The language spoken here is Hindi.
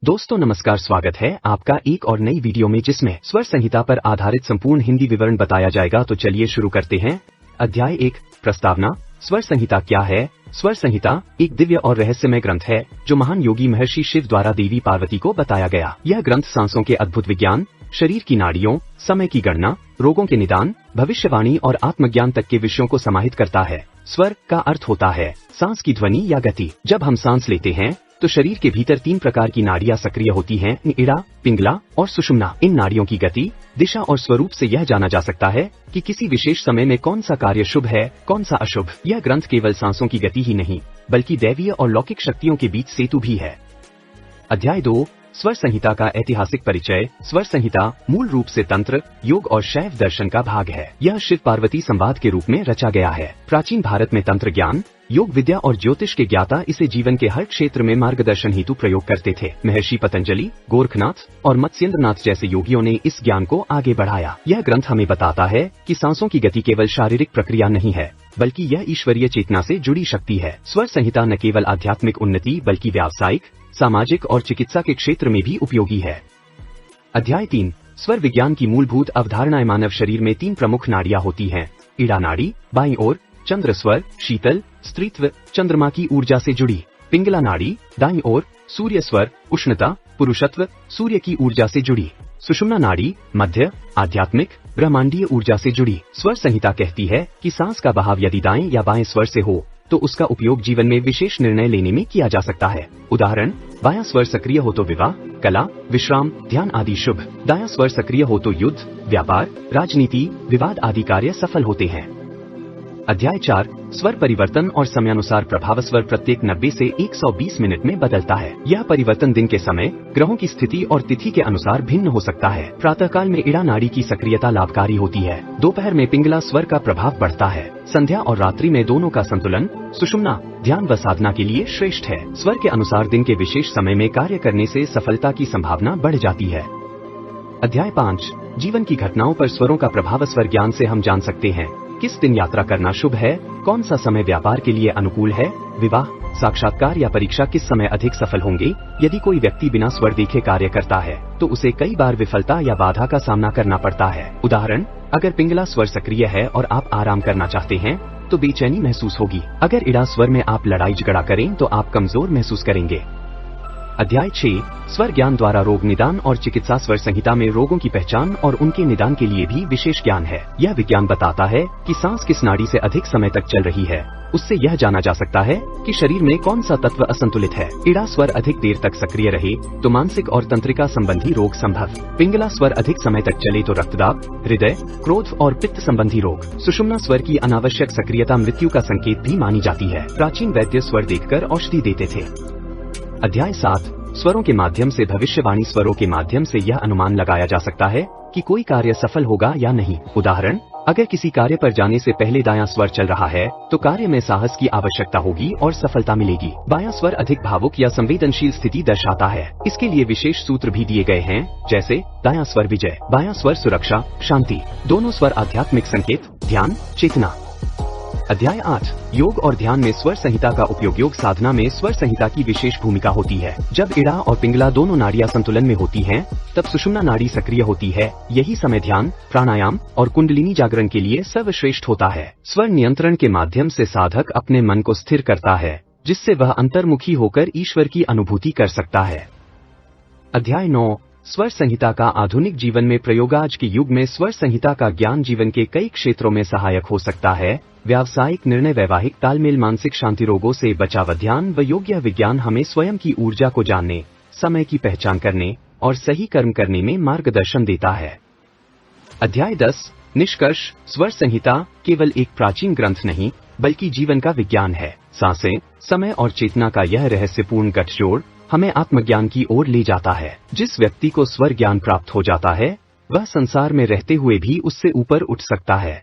दोस्तों नमस्कार, स्वागत है आपका एक और नई वीडियो में जिसमें स्वर संहिता पर आधारित संपूर्ण हिंदी विवरण बताया जाएगा। तो चलिए शुरू करते हैं। अध्याय 1, प्रस्तावना। स्वर संहिता क्या है? स्वर संहिता एक दिव्य और रहस्यमय ग्रंथ है जो महान योगी महर्षि शिव द्वारा देवी पार्वती को बताया गया। यह ग्रंथ सांसों के अद्भुत विज्ञान, शरीर की नाड़ियों, समय की गणना, रोगों के निदान, भविष्यवाणी और आत्मज्ञान तक के विषयों को समाहित करता है। स्वर का अर्थ होता है सांस की ध्वनि या गति। जब हम सांस लेते हैं तो शरीर के भीतर 3 प्रकार की नाड़ियां सक्रिय होती हैं, इड़ा, पिंगला और सुषुम्ना। इन नाड़ियों की गति, दिशा और स्वरूप से यह जाना जा सकता है कि किसी विशेष समय में कौन सा कार्य शुभ है, कौन सा अशुभ। यह ग्रंथ केवल सांसों की गति ही नहीं बल्कि दैवीय और लौकिक शक्तियों के बीच सेतु भी है। अध्याय 2, स्वर संहिता का ऐतिहासिक परिचय। स्वर संहिता मूल रूप से तंत्र, योग और शैव दर्शन का भाग है। यह शिव पार्वती संवाद के रूप में रचा गया है। प्राचीन भारत में तंत्र ज्ञान, योग विद्या और ज्योतिष के ज्ञाता इसे जीवन के हर क्षेत्र में मार्गदर्शन हेतु प्रयोग करते थे। महर्षि पतंजलि, गोरखनाथ और मत्स्येंद्रनाथ जैसे योगियों ने इस ज्ञान को आगे बढ़ाया। यह ग्रंथ हमें बताता है कि सांसों की गति केवल शारीरिक प्रक्रिया नहीं है बल्कि यह ईश्वरीय चेतना से जुड़ी शक्ति है। स्वर संहिता न केवल आध्यात्मिक उन्नति बल्कि व्यावसायिक, सामाजिक और चिकित्सा के क्षेत्र में भी उपयोगी है। अध्याय 3, स्वर विज्ञान की मूलभूत अवधारणाएं। मानव शरीर में 3 प्रमुख नाड़ियां होती हैं। इड़ा नाड़ी बाईं ओर, चंद्र स्वर, शीतल, स्त्रीत्व, चंद्रमा की ऊर्जा से जुड़ी। पिंगला नाड़ी दाईं ओर, सूर्य स्वर, उष्णता, पुरुषत्व, सूर्य की ऊर्जा से जुड़ी। सुषुम्ना नाड़ी मध्य, आध्यात्मिक, ब्रह्मांडीय ऊर्जा से जुड़ी। स्वर संहिता कहती है कि सांस का बहाव यदि दाएं या बाएं स्वर से हो तो उसका उपयोग जीवन में विशेष निर्णय लेने में किया जा सकता है। उदाहरण, बायां स्वर सक्रिय हो तो विवाह, कला, विश्राम, ध्यान आदि शुभ। दायां स्वर सक्रिय हो तो युद्ध, व्यापार, राजनीति, विवाद आदि कार्य सफल होते हैं। अध्याय 4, स्वर परिवर्तन और समयानुसार प्रभाव। स्वर प्रत्येक 90 से 120 मिनट में बदलता है। यह परिवर्तन दिन के समय, ग्रहों की स्थिति और तिथि के अनुसार भिन्न हो सकता है। प्रातःकाल में इड़ा नाड़ी की सक्रियता लाभकारी होती है। दोपहर में पिंगला स्वर का प्रभाव बढ़ता है। संध्या और रात्रि में दोनों का संतुलन, सुषुम्ना, ध्यान व साधना के लिए श्रेष्ठ है। स्वर के अनुसार दिन के विशेष समय में कार्य करने से सफलता की संभावना बढ़ जाती है। अध्याय 5, जीवन की घटनाओं पर स्वरों का प्रभाव। स्वर ज्ञान से हम जान सकते हैं किस दिन यात्रा करना शुभ है, कौन सा समय व्यापार के लिए अनुकूल है, विवाह, साक्षात्कार या परीक्षा किस समय अधिक सफल होंगे। यदि कोई व्यक्ति बिना स्वर देखे कार्य करता है तो उसे कई बार विफलता या बाधा का सामना करना पड़ता है। उदाहरण, अगर पिंगला स्वर सक्रिय है और आप आराम करना चाहते हैं तो बेचैनी महसूस होगी। अगर इड़ा स्वर में आप लड़ाई झगड़ा करें तो आप कमजोर महसूस करेंगे। अध्याय 6, स्वर ज्ञान द्वारा रोग निदान और चिकित्सा। स्वर संहिता में रोगों की पहचान और उनके निदान के लिए भी विशेष ज्ञान है। यह विज्ञान बताता है कि सांस किस नाड़ी से अधिक समय तक चल रही है। उससे यह जाना जा सकता है कि शरीर में कौन सा तत्व असंतुलित है। इड़ा स्वर अधिक देर तक सक्रिय रहे तो मानसिक और तंत्रिका संबंधी रोग संभव। पिंगला स्वर अधिक समय तक चले तो रक्तदाब, हृदय, क्रोध और पित्त संबंधी रोग। सुषुम्ना स्वर की अनावश्यक सक्रियता मृत्यु का संकेत भी मानी जाती है। प्राचीन वैद्य स्वर देखकर औषधि देते थे। अध्याय 7, स्वरों के माध्यम से भविष्यवाणी। स्वरों के माध्यम से यह अनुमान लगाया जा सकता है कि कोई कार्य सफल होगा या नहीं। उदाहरण, अगर किसी कार्य पर जाने से पहले दायां स्वर चल रहा है तो कार्य में साहस की आवश्यकता होगी और सफलता मिलेगी। बायां स्वर अधिक भावुक या संवेदनशील स्थिति दर्शाता है। इसके लिए विशेष सूत्र भी दिए गए हैं, जैसे दायां स्वर विजय, बायां स्वर सुरक्षा, शांति। दोनों स्वर आध्यात्मिक संकेत, ध्यान, चेतना। अध्याय 8, योग और ध्यान में स्वर संहिता का उपयोग। योग साधना में स्वर संहिता की विशेष भूमिका होती है। जब इड़ा और पिंगला दोनों नाड़ियां संतुलन में होती हैं, तब सुषुम्ना नाड़ी सक्रिय होती है। यही समय ध्यान, प्राणायाम और कुंडलिनी जागरण के लिए सर्वश्रेष्ठ होता है। स्वर नियंत्रण के माध्यम से साधक अपने मन को स्थिर करता है, जिससे वह अंतर्मुखी होकर ईश्वर की अनुभूति कर सकता है। अध्याय 9, स्वर संहिता का आधुनिक जीवन में प्रयोग। आज के युग में स्वर संहिता का ज्ञान जीवन के कई क्षेत्रों में सहायक हो सकता है। व्यावसायिक निर्णय, वैवाहिक तालमेल, मानसिक शांति, रोगों से बचाव, ध्यान व योग्य विज्ञान हमें स्वयं की ऊर्जा को जानने, समय की पहचान करने और सही कर्म करने में मार्गदर्शन देता है। अध्याय 10, निष्कर्ष। स्वर संहिता केवल एक प्राचीन ग्रंथ नहीं बल्कि जीवन का विज्ञान है। सांसें, समय और चेतना का यह रहस्यपूर्ण गठजोड़ हमें आत्मज्ञान की ओर ले जाता है। जिस व्यक्ति को स्वर ज्ञान प्राप्त हो जाता है वह संसार में रहते हुए भी उससे ऊपर उठ सकता है।